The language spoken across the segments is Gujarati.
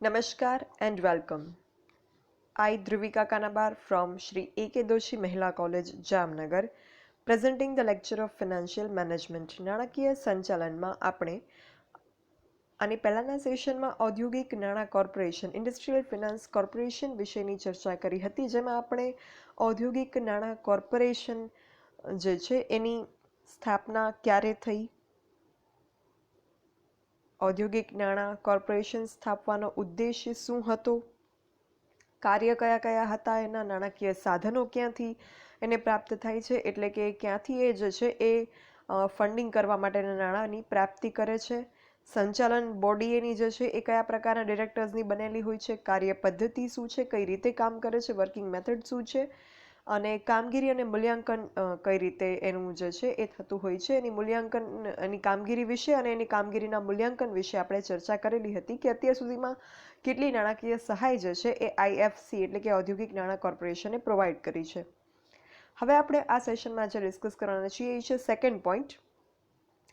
Namaskar and welcome. I, Dhruvika Kanabar from Shri A.K. Doshi Mahila College, Jamnagar, presenting the lecture of Financial Management. નાણાકીય સંચાલનમાં આપણે આની પહેલાના સેશનમાં ઔદ્યોગિક નાણાં કોર્પોરેશન ઇન્ડસ્ટ્રીયલ ફિનાન્સ કોર્પોરેશન વિશેની ચર્ચા કરી હતી, જેમાં આપણે ઔદ્યોગિક નાણાં કોર્પોરેશન જે છે એની સ્થાપના ક્યારે થઈ, ઔદ્યોગિક નાણાં કોર્પોરેશન સ્થાપવાનો ઉદ્દેશ્ય શું હતો, કાર્ય કયા કયા હતા, એના નાણાકીય સાધનો ક્યાંથી એને પ્રાપ્ત થાય છે, એટલે કે ક્યાંથી એ જે છે એ ફંડિંગ કરવા માટેના નાણાંની પ્રાપ્તિ કરે છે, સંચાલન બોડી એની જે છે એ કયા પ્રકારના ડિરેક્ટર્સની બનેલી હોય છે, કાર્ય પદ્ધતિ શું છે, કઈ રીતે કામ કરે છે, વર્કિંગ મેથડ શું છે, અને કામગીરી અને મૂલ્યાંકન કઈ રીતે એનું જે છે એ થતું હોય છે. એની કામગીરી વિશે અને એની કામગીરીના મૂલ્યાંકન વિશે આપણે ચર્ચા કરેલી હતી કે અત્યાર સુધીમાં કેટલી નાણાકીય સહાય જે છે એ આઈએફસી એટલે કે ઔદ્યોગિક નાણાં કોર્પોરેશને પ્રોવાઈડ કરી છે. હવે આપણે આ સેશનમાં જે ડિસ્કસ કરવાના છીએ એ છે સેકન્ડ પોઈન્ટ.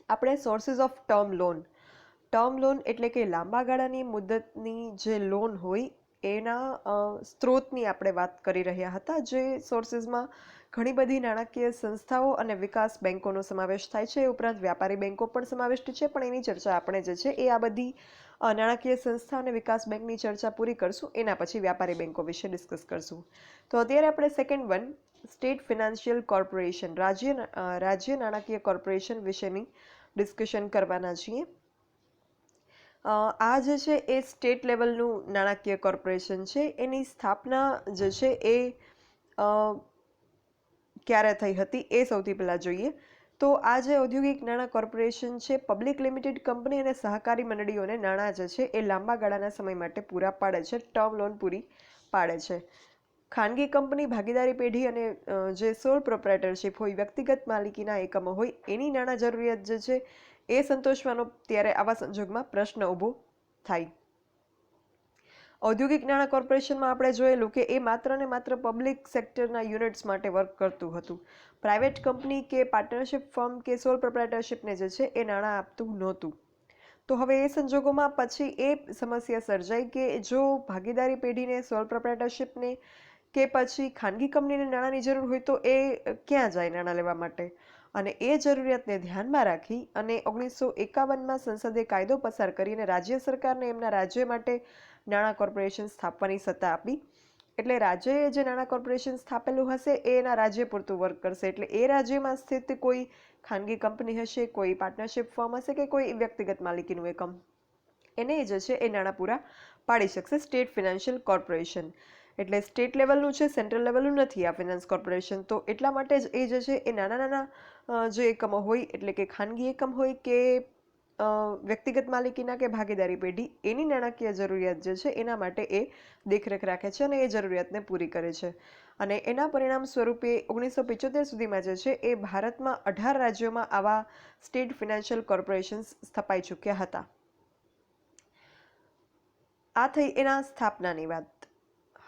આપણે સોર્સિસ ઓફ ટર્મ લોન એટલે કે લાંબા ગાળાની મુદતની જે લોન હોય એના સ્ત્રોતની આપણે વાત કરી રહ્યા હતા, જે સોર્સિસમાં ઘણી બધી નાણાકીય સંસ્થાઓ અને વિકાસ બેંકોનો સમાવેશ થાય છે. એ ઉપરાંત વ્યાપારી બેંકો પણ સમાવિષ્ટ છે, પણ એની ચર્ચા આપણે જે છે એ આ બધી નાણાકીય સંસ્થા અને વિકાસ બેંકની ચર્ચા પૂરી કરશું, એના પછી વ્યાપારી બેંકો વિશે ડિસ્કસ કરશું. તો અત્યારે આપણે second one state financial corporation રાજ્ય નાણાકીય કોર્પોરેશન વિશેની ડિસ્કશન કરવાના છીએ. આ જે છે એ સ્ટેટ લેવલનું નાણાકીય કોર્પોરેશન છે. એની સ્થાપના જે છે એ ક્યારે થઈ હતી એ સૌથી પહેલાં જોઈએ તો આ જે ઔદ્યોગિક નાણાં કોર્પોરેશન છે પબ્લિક લિમિટેડ કંપની અને સહકારી મંડળીઓને નાણાં જે છે એ લાંબા ગાળાના સમય માટે પૂરા પાડે છે, ટર્મ લોન પૂરી પાડે છે. ખાનગી કંપની, ભાગીદારી પેઢી અને જે સોલ પ્રોપ્રાઇટરશિપ હોય, વ્યક્તિગત માલિકીના એકમો હોય, એની નાણાં જરૂરિયાત જે છે એ સંતોષવાનો ત્યારે આવા સંજોગમાં પ્રશ્ન ઊભો થાય. ઔદ્યોગિક નાણાં કોર્પોરેશનમાં આપણે જોયેલું કે એ માત્ર ને માત્ર પબ્લિક સેક્ટરના યુનિટ્સ માટે વર્ક કરતું હતું. પ્રાઇવેટ કંપની કે પાર્ટનરશિપ ફર્મ કે સોલ પ્રોપ્રાઇટરશિપને જે છે એ નાણાં આપતું નહોતું. તો હવે એ સંજોગોમાં પછી એ સમસ્યા સર્જાઈ કે જો ભાગીદારી પેઢીને, સોલ પ્રોપ્રાઇટરશિપને કે પછી ખાનગી કંપનીને નાણાંની જરૂર હોય તો એ ક્યાં જાય નાણાં લેવા માટે? અને એ જરૂરિયાતને ધ્યાનમાં રાખી અને 1951માં સંસદે કાયદો પસાર કરીને રાજ્ય સરકારને એમના રાજ્ય માટે નાણાં કોર્પોરેશન સ્થાપવાની સત્તા આપી. એટલે રાજ્યએ જે નાણાં કોર્પોરેશન સ્થાપેલું હશે એ એના રાજ્ય પૂરતું વર્ક કરશે. એટલે એ રાજ્યમાં સ્થિત કોઈ ખાનગી કંપની હશે, કોઈ પાર્ટનરશિપ ફર્મ હશે કે કોઈ વ્યક્તિગત માલિકીનું એકમ, એને જે છે એ નાણાં પૂરા પાડી શકશે સ્ટેટ ફિનાન્શિયલ કોર્પોરેશન. એટલે સ્ટેટ લેવલનું છે, સેન્ટ્રલ લેવલનું નથી આ ફિનાન્સ કોર્પોરેશન. તો એટલા માટે જ એ જે છે એ નાના નાના જે એકમો હોય એટલે કે ખાનગી એકમ હોય કે વ્યક્તિગત માલિકીના કે ભાગીદારી પેઢી, એની નાણાકીય જરૂરિયાત જે છે એના માટે એ દેખરેખ રાખે છે અને એ જરૂરિયાતને પૂરી કરે છે. અને એના પરિણામ સ્વરૂપે 1975 સુધીમાં જે છે એ ભારતમાં 18 રાજ્યોમાં આવા સ્ટેટ ફિનાન્શિયલ કોર્પોરેશન્સ સ્થપાઈ ચૂક્યા હતા. આ થઈ એના સ્થાપનાની વાત.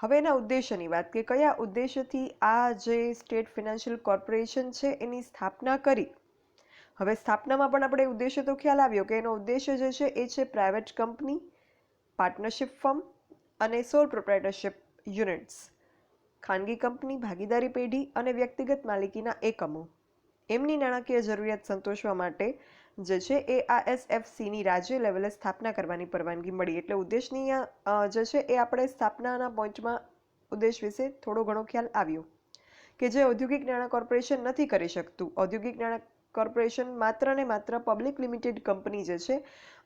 હવે એના ઉદ્દેશ્યની વાત કે કયા ઉદ્દેશ્યથી આ જે સ્ટેટ ફિનાન્શિયલ કોર્પોરેશન છે એની સ્થાપના કરી. હવે સ્થાપનામાં પણ આપણે ઉદ્દેશ્ય તો ખ્યાલ આવ્યો કે એનો ઉદ્દેશ્ય જે છે એ છે પ્રાઇવેટ કંપની, પાર્ટનરશિપ ફર્મ અને સોલ પ્રોપ્રાઇટરશિપ યુનિટ્સ, ખાનગી કંપની, ભાગીદારી પેઢી અને વ્યક્તિગત માલિકીના એકમો, એમની નાણાકીય જરૂરિયાત સંતોષવા માટે જે છે એ આ એસએફસીની રાજ્ય લેવલે સ્થાપના કરવાની પરવાનગી મળી. એટલે ઉદ્દેશની જે છે એ આપણે સ્થાપનાના પોઈન્ટમાં ઉદ્દેશ વિશે થોડો ઘણો ખ્યાલ આવ્યો કે જે ઔદ્યોગિક નાણાં કોર્પોરેશન નથી કરી શકતું. ઔદ્યોગિક નાણાં કોર્પોરેશન માત્ર ને માત્ર પબ્લિક લિમિટેડ કંપની જે છે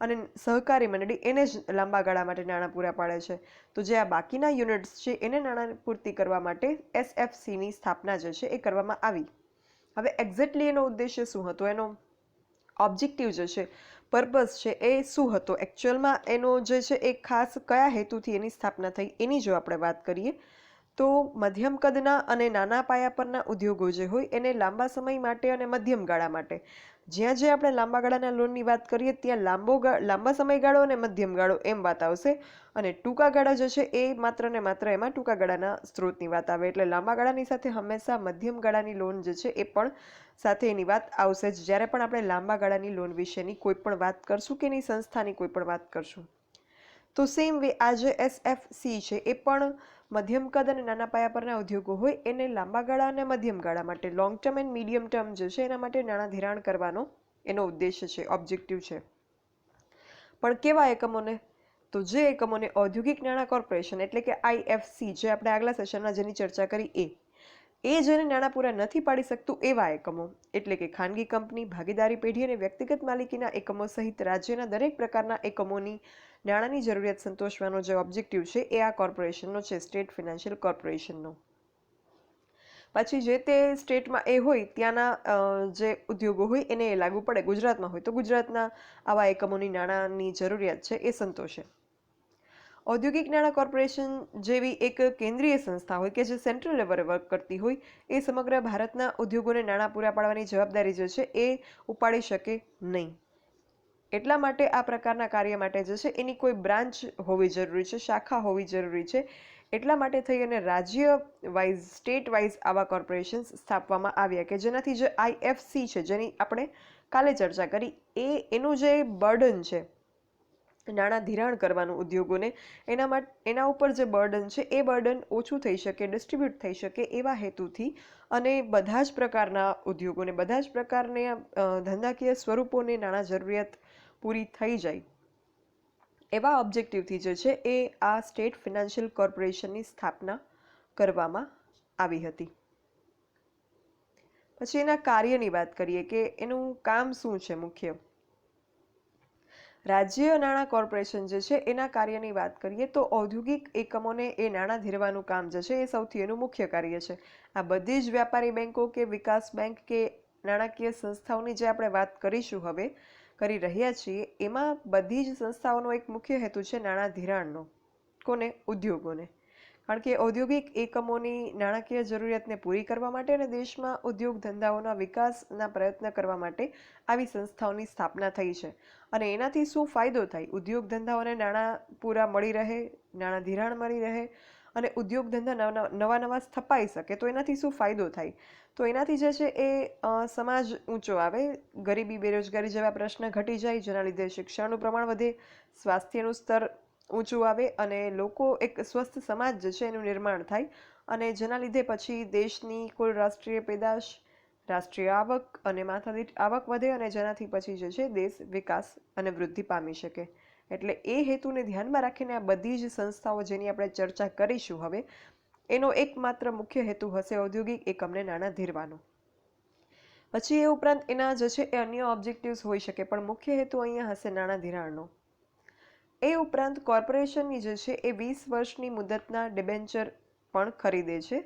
અને સહકારી મંડળી એને જ લાંબા ગાળા માટે નાણાં પૂરા પાડે છે. તો જે આ બાકીના યુનિટ્સ છે એને નાણાં પૂર્તિ કરવા માટે એસએફસીની સ્થાપના જે છે એ કરવામાં આવી. હવે એક્ઝેક્ટલી એનો ઉદ્દેશ્ય શું હતો, એનો ઓબ્જેક્ટિવ જે છે, પર્પઝ છે એ શું હતો, એકચ્યુઅલમાં એનો જે છે એ ખાસ કયા હેતુથી એની સ્થાપના થઈ એની જો આપણે વાત કરીએ તો મધ્યમ કદના અને નાના પાયા પરના ઉદ્યોગો જે હોય એને લાંબા સમય માટે અને મધ્યમ ગાળા માટે, જ્યાં જે આપણે લાંબા ગાળાના લોનની વાત કરીએ ત્યાં લાંબા સમયગાળો અને મધ્યમ ગાળો એમ વાત આવશે, અને ટૂંકા ગાળા જે છે એ માત્ર ને માત્ર એમાં ટૂંકા ગાળાના સ્ત્રોતની વાત આવે. એટલે લાંબા ગાળાની સાથે હંમેશા મધ્યમ ગાળાની લોન જે છે એ પણ સાથે એની વાત આવશે જ જ્યારે પણ આપણે લાંબા ગાળાની લોન વિશેની કોઈ પણ વાત કરશું કે એની સંસ્થાની કોઈ પણ વાત કરશું. તો સેમ વે આ જે SFC છે એ પણ મધ્યમ કદ અને નાના પાયા પરના ઉદ્યોગો હોય એને લાંબા ગાળા અને મધ્યમ ગાળા માટે long term and medium term જે છે એના માટે નાણાં ધિરાણ કરવાનો એનો ઉદ્દેશ્ય છે, ઓબ્જેક્ટિવ છે. પણ કેવા એકમોને? તો જે એકમોને ઔદ્યોગિક નાણાં કોર્પોરેશન એટલે કે IFC, જે આપણે આગલા સેશનમાં જેની ચર્ચા કરી એ જેને નાણાં પૂરા નથી પાડી શકતું એવા એકમો, એટલે કે ખાનગી કંપની, ભાગીદારી પેઢી અને વ્યક્તિગત માલિકીના એકમો સહિત રાજ્યના દરેક પ્રકારના એકમોની નાણાંની જરૂરિયાત સંતોષવાનો જે ઓબ્જેક્ટિવ છે એ આ કોર્પોરેશનનો છે, સ્ટેટ ફિનાન્શિયલ કોર્પોરેશનનો. પછી જે તે સ્ટેટમાં એ હોય ત્યાંના જે ઉદ્યોગો હોય એને એ લાગુ પડે. ગુજરાતમાં હોય તો ગુજરાતના આવા એકમોની નાણાંની જરૂરિયાત છે એ સંતોષે. ઔદ્યોગિક નાણાં કોર્પોરેશન જેવી એક કેન્દ્રીય સંસ્થા હોય કે જે સેન્ટ્રલ લેવલે વર્ક કરતી હોય એ સમગ્ર ભારતના ઉદ્યોગોને નાણાં પૂરા પાડવાની જવાબદારી જે છે એ ઉપાડી શકે નહીં. એટલા માટે આ પ્રકારના કાર્ય માટે જે છે એની કોઈ બ્રાન્ચ હોવી જરૂરી છે, શાખા હોવી જરૂરી છે. એટલા માટે થઈ અને રાજ્ય વાઇઝ, સ્ટેટ વાઇઝ આવા કોર્પોરેશન્સ સ્થાપવામાં આવ્યા કે જેનાથી જે IFC છે, જેની આપણે કાલે ચર્ચા કરી, એનું જે બર્ડન છે નાણાં ધિરાણ કરવાનું ઉદ્યોગોને, એના ઉપર જે બર્ડન છે એ બર્ડન ઓછું થઈ શકે, ડિસ્ટ્રીબ્યુટ થઈ શકે એવા હેતુથી અને બધા જ પ્રકારના ઉદ્યોગોને, બધા જ પ્રકારના ધંધાકીય સ્વરૂપોને નાણાં જરૂરિયાત પૂરી થઈ જાય એવા ઓબ્જેક્ટિવથી જે છે એ આ સ્ટેટ ફિનાન્શિયલ કોર્પોરેશનની સ્થાપના કરવામાં આવી હતી. પછી એના કાર્યની વાત કરીએ કે એનું કામ શું છે મુખ્ય. રાજ્ય નાણાં કોર્પોરેશન જે છે એના કાર્યની વાત કરીએ તો ઔદ્યોગિક એકમોને એ નાણાં ધીરવાનું કામ જે છે એ સૌથી એનું મુખ્ય કાર્ય છે. આ બધી જ વ્યાપારી બેંકો કે વિકાસ બેંક કે નાણાકીય સંસ્થાઓની જે આપણે વાત કરીશું હવે, કરી રહ્યા છીએ, એમાં બધી જ સંસ્થાઓનો એક મુખ્ય હેતુ છે નાણાં ધિરાણનો. કોને? ઉદ્યોગોને. કારણ કે ઔદ્યોગિક એકમોની નાણાકીય જરૂરિયાતને પૂરી કરવા માટે અને દેશમાં ઉદ્યોગ ધંધાઓના વિકાસના પ્રયત્ન કરવા માટે આવી સંસ્થાઓની સ્થાપના થઈ છે. અને એનાથી શું ફાયદો થાય? ઉદ્યોગ ધંધાઓને નાણાં પૂરા મળી રહે, નાણાં ધિરાણ મળી રહે અને ઉદ્યોગ ધંધા નવા સ્થપાઈ શકે. તો એનાથી શું ફાયદો થાય? તો એનાથી જે છે એ સમાજ ઊંચો આવે, ગરીબી, બેરોજગારી જેવા પ્રશ્ન ઘટી જાય, જેના લીધે શિક્ષણનું પ્રમાણ વધે, સ્વાસ્થ્યનું સ્તર ઊંચું આવે અને લોકો એક સ્વસ્થ સમાજ જે છે એનું નિર્માણ થાય અને જેના લીધે પછી દેશની કુલ રાષ્ટ્રીય પેદાશ, રાષ્ટ્રીય આવક અને માથાદીઠ આવક વધે અને જેનાથી પછી જે છે દેશ વિકાસ અને વૃદ્ધિ પામી શકે. એટલે એ હેતુને ધ્યાનમાં રાખીને આ બધી જ સંસ્થાઓ જેની આપણે ચર્ચા કરીશું હવે, એનો એકમાત્ર મુખ્ય હેતુ હશે ઔદ્યોગિક એકમને નાણાં ધીરવાનો. પછી એ ઉપરાંત એના જે છે એ અન્ય ઓબ્જેક્ટિવ્સ હોઈ શકે, પણ મુખ્ય હેતુ અહીંયા હશે નાણાં ધિરાણનો. એ ઉપરાંત કોર્પોરેશનની જે છે એ 20 વર્ષની મુદતના ડિબેન્ચર પણ ખરીદે છે.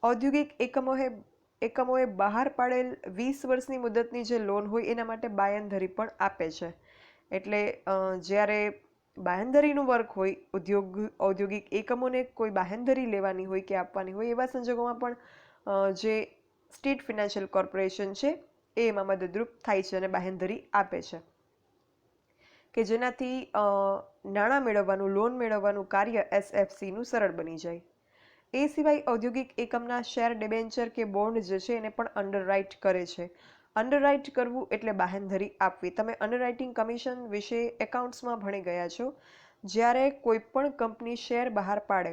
ઔદ્યોગિક એકમોએ બહાર પાડેલ 20 વર્ષની મુદતની જે લોન હોય એના માટે બાંયધરી પણ આપે છે. એટલે જ્યારે બાંયધરીનું વર્ક હોય, ઔદ્યોગિક એકમોને કોઈ બાંયધરી લેવાની હોય કે આપવાની હોય, એવા સંજોગોમાં પણ જે સ્ટેટ ફિનાન્શિયલ કોર્પોરેશન છે એ એમાં મદદરૂપ થાય છે અને બાંયધરી આપે છે કે જેનાથી નાણાં મેળવવાનું, લોન મેળવવાનું કાર્ય SFCનું સરળ બની જાય. એ સિવાય ઔદ્યોગિક એકમના શેર, ડિબેન્ચર કે બોન્ડ જે છે એને પણ અંડરરાઇટ કરે છે. અંડરરાઇટ કરવું એટલે બાંહેધરી આપવી. તમે અંડરરાઇટિંગ કમિશન વિશે એકાઉન્ટ્સમાં ભણી ગયા છો. જ્યારે કોઈ પણ કંપની શેર બહાર પાડે,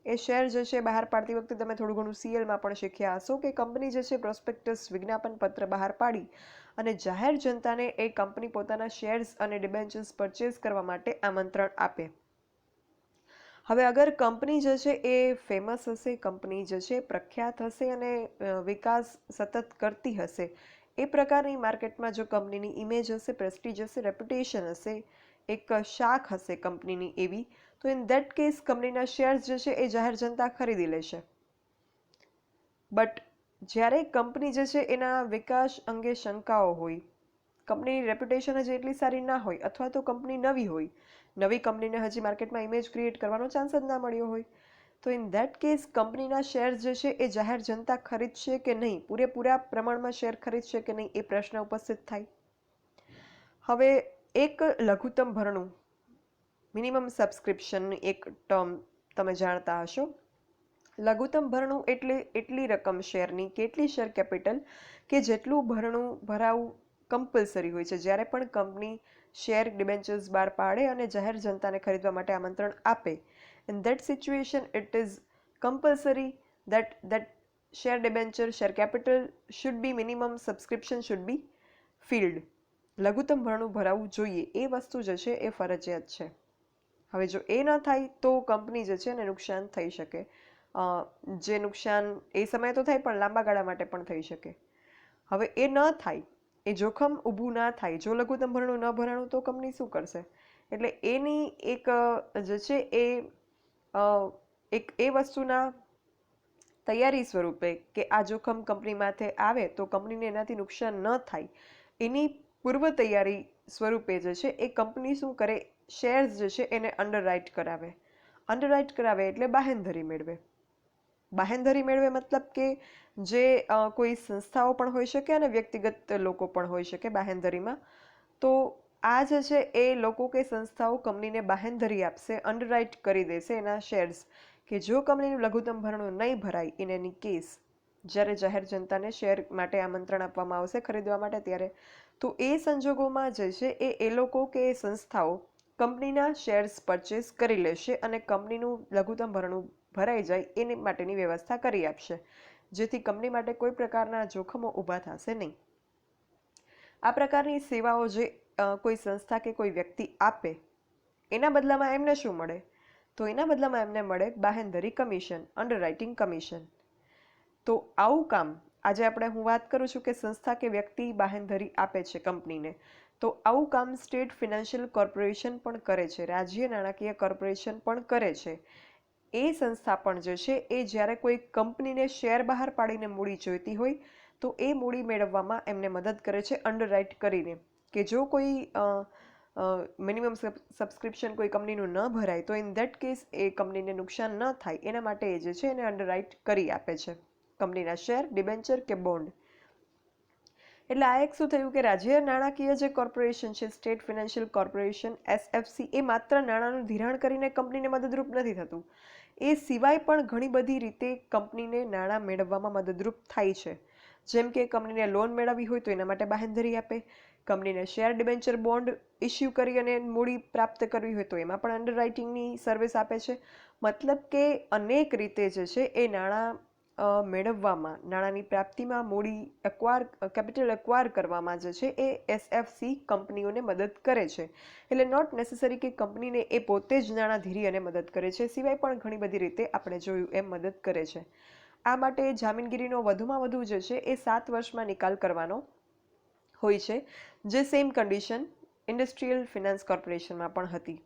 એ શેર જે છે બહાર પાડતી વખતે તમે થોડું ઘણું CLમાં પણ શીખ્યા હશો કે કંપની જે છે પ્રોસ્પેક્ટસ, વિજ્ઞાપન પત્ર બહાર પાડી અને જાહેર જનતાને એ કંપની પોતાના શેર્સ અને ડિબેન્ચર્સ પરચેઝ કરવા માટે આમંત્રણ આપે. હવે અગર કંપની જે છે એ ફેમસ હશે, કંપની જે છે પ્રખ્યાત હશે અને વિકાસ સતત કરતી હશે, એ પ્રકારની માર્કેટમાં જો કંપનીની ઇમેજ હશે, પ્રેસ્ટીજ હશે, રેપ્યુટેશન હશે, એક શાખ હશે કંપનીની એવી, તો ઇન ધેટ કેસ કંપનીના શેર્સ જે છે એ જાહેર જનતા ખરીદી લેશે. બટ જ્યારે કંપની જે છે એના વિકાસ અંગે શંકાઓ હોય, કંપનીની રેપ્યુટેશન હજી એટલી સારી ના હોય અથવા તો કંપની નવી હોય, નવી કંપનીને હજી માર્કેટમાં ઇમેજ ક્રિએટ કરવાનો ચાન્સ જ ના મળ્યો હોય, તો ઇન ધેટ કેસ કંપનીના શેર જે છે એ જાહેર જનતા ખરીદશે કે નહીં, પૂરેપૂરા પ્રમાણમાં શેર ખરીદશે કે નહીં, એ પ્રશ્ન ઉપસ્થિત થાય. હવે એક લઘુત્તમ ભરણું, મિનિમમ સબસ્ક્રિપ્શનની એક ટર્મ તમે જાણતા હશો. લઘુત્તમ ભરણું એટલે એટલી રકમ શેરની કે એટલી શેર કેપિટલ કે જેટલું ભરણું ભરાવું કમ્પલસરી હોય છે. જ્યારે પણ કંપની શેર ડિબેન્ચર્સ બહાર પાડે અને જાહેર જનતાને ખરીદવા માટે આમંત્રણ આપે, in that situation it is compulsory that share debenture share capital should be minimum subscription should be filled. લઘુત્તમ ભરણું ભરાવવું જોઈએ એ વસ્તુ જે છે એ ફરજિયાત છે. હવે જો એ ન થાય તો કંપની જે છે એને નુકસાન થઈ શકે. જે નુકસાન એ સમયે તો થાય પણ લાંબા ગાળા માટે પણ થઈ શકે. હવે એ ન થાય, એ જોખમ ઊભું ના થાય, જો લઘુત્તમ ભરણું ન ભરાણું તો કંપની શું કરશે? એટલે એની એક જે છે એ વસ્તુના તૈયારી સ્વરૂપે કે આ જોખમ કંપની માથે આવે તો કંપનીને એનાથી નુકસાન ન થાય, એની પૂર્વ તૈયારી સ્વરૂપે જે છે એ કંપની શું કરે, શેર્સ જે છે એને અંડરરાઇટ કરાવે. અંડરરાઇટ કરાવે એટલે બાહેંધરી મેળવે. બાહેંધરી મેળવે મતલબ કે જે કોઈ સંસ્થાઓ પણ હોઈ શકે અને વ્યક્તિગત લોકો પણ હોઈ શકે બાહેંધરીમાં. તો આ જે છે એ લોકો કે સંસ્થાઓ કંપનીને બાહેંધરી આપશે, અંડરરાઇટ કરી દેશે એના શેર્સ, કે જો કંપનીનું લઘુત્તમ ભરણું નહીં ભરાય ઇન એની કેસ, જ્યારે જાહેર જનતાને શેર માટે આમંત્રણ આપવામાં આવશે ખરીદવા માટે ત્યારે, તો એ સંજોગોમાં જે છે એ લોકો કે સંસ્થાઓ કંપનીના શેર્સ પરચેસ કરી લેશે અને કંપનીનું લઘુત્તમ ભરણું ભરાઈ જાય એની માટેની વ્યવસ્થા કરી આપશે, જેથી કંપની માટે કોઈ પ્રકારના જોખમો ઊભા થશે નહીં. આ પ્રકારની સેવાઓ જે કોઈ સંસ્થા કે કોઈ વ્યક્તિ આપે, એના બદલામાં એમને શું મળે? તો એના બદલામાં એમને મળે બાહેંધરી કમિશન, અંડરરાઇટિંગ કમિશન. તો આવું કામ આજે હું વાત કરું છું કે સંસ્થા કે વ્યક્તિ બાહેંધરી આપે છે કંપનીને, તો આવું કામ સ્ટેટ ફિનાન્શિયલ કોર્પોરેશન પણ કરે છે, રાજ્ય નાણાકીય કોર્પોરેશન પણ કરે છે. એ સંસ્થા પણ જે છે એ જ્યારે કોઈ કંપનીને શેર બહાર પાડીને મૂડી જોઈતી હોય તો એ મૂડી મેળવવામાં એમને મદદ કરે છે અંડરરાઇટ કરીને, કે જો કોઈ મિનિમમ સબસ્ક્રિપ્શન કોઈ કંપનીનું ન ભરાય તો ઇન ધેટ કેસ એ કંપનીને નુકસાન ન થાય એના માટે એ જે છે એને અંડરરાઇટ કરી આપે છે કંપનીના શેર, ડિબેન્ચર કે બોન્ડ. એટલે આ એક શું થયું કે રાજ્ય નાણાકીય જે કોર્પોરેશન છે, સ્ટેટ ફિનાન્શિયલ કોર્પોરેશન SFC, એ માત્ર નાણાંનું ધિરાણ કરીને કંપનીને મદદરૂપ નથી થતું, એ સિવાય પણ ઘણી બધી રીતે કંપનીને નાણાં મેળવવામાં મદદરૂપ થાય છે. જેમ કે કંપનીને લોન મેળવવી હોય તો એના માટે બાહેંધરી આપે, કંપનીને શેર, ડિબેન્ચર, બોન્ડ ઇસ્યુ કરી અને મૂડી પ્રાપ્ત કરવી હોય તો એમાં પણ અંડરરાઇટિંગની સર્વિસ આપે છે. મતલબ કે અનેક રીતે જે છે એ નાણાં મેળવવામાં, નાણાંની પ્રાપ્તિમાં, મૂડી કેપિટલ એક્વાયર કરવામાં જે છે એ SFC કંપનીઓને મદદ કરે છે. એટલે નોટ નેસેસરી કે કંપનીને એ પોતે જ નાણાં ધીરી અને મદદ કરે છે, સિવાય પણ ઘણી બધી રીતે આપણે જોયું એમ મદદ કરે છે. આ માટે જામીનગીરીનો વધુમાં વધુ જે છે એ 7 વર્ષમાં નિકાલ કરવાનો હોય છે, જે સેમ કન્ડિશન ઇન્ડસ્ટ્રીયલ ફિનાન્સ કોર્પોરેશનમાં પણ હતી.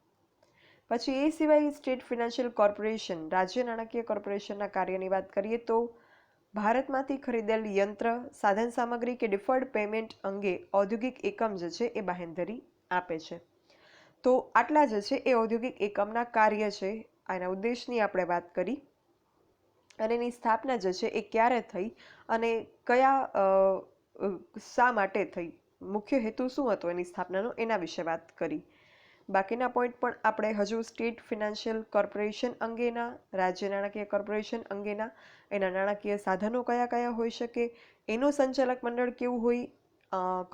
પછી એ સિવાય સ્ટેટ ફિનાન્શિયલ કોર્પોરેશન, રાજ્ય નાણાકીય કોર્પોરેશનના કાર્યની વાત કરીએ તો ભારતમાંથી ખરીદેલ યંત્ર, સાધન સામગ્રી કે ડિફર્ડ પેમેન્ટ અંગે ઔદ્યોગિક એકમ જે છે એ બાહેંધરી આપે છે. તો આટલા જે છે એ ઔદ્યોગિક એકમના કાર્ય છે, આના ઉદ્દેશની આપણે વાત કરી અને એની સ્થાપના જે છે એ ક્યારે થઈ અને શા માટે થઈ, મુખ્ય હેતુ શું હતો એની સ્થાપનાનો, એના વિશે વાત કરી. બાકીના પોઈન્ટ પણ આપણે હજુ સ્ટેટ ફિનાન્શિયલ કોર્પોરેશન અંગેના, રાજ્ય નાણાકીય કોર્પોરેશન અંગેના, એના નાણાકીય સાધનો કયા કયા હોઈ શકે, એનું સંચાલક મંડળ કેવું હોય,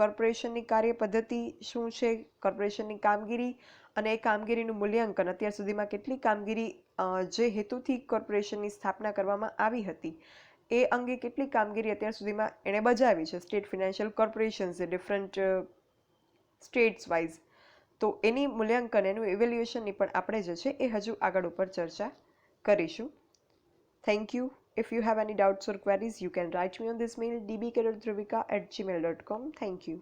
કોર્પોરેશનની કાર્ય પદ્ધતિ શું છે, કોર્પોરેશનની કામગીરી અને એ કામગીરીનું મૂલ્યાંકન, અત્યાર સુધીમાં કેટલી કામગીરી જે હેતુથી કોર્પોરેશનની સ્થાપના કરવામાં આવી હતી એ અંગે કેટલી કામગીરી અત્યાર સુધીમાં એણે બજાવી છે state financial corporations different states wise. તો એની મૂલ્યાંકન, એનું ઇવેલ્યુએશનની પણ આપણે જે છે એ હજુ આગળ ઉપર ચર્ચા કરીશું. Thank you. If you have any doubts or queries, you can write me on this mail dbkdruvika@gmail.com. Thank you.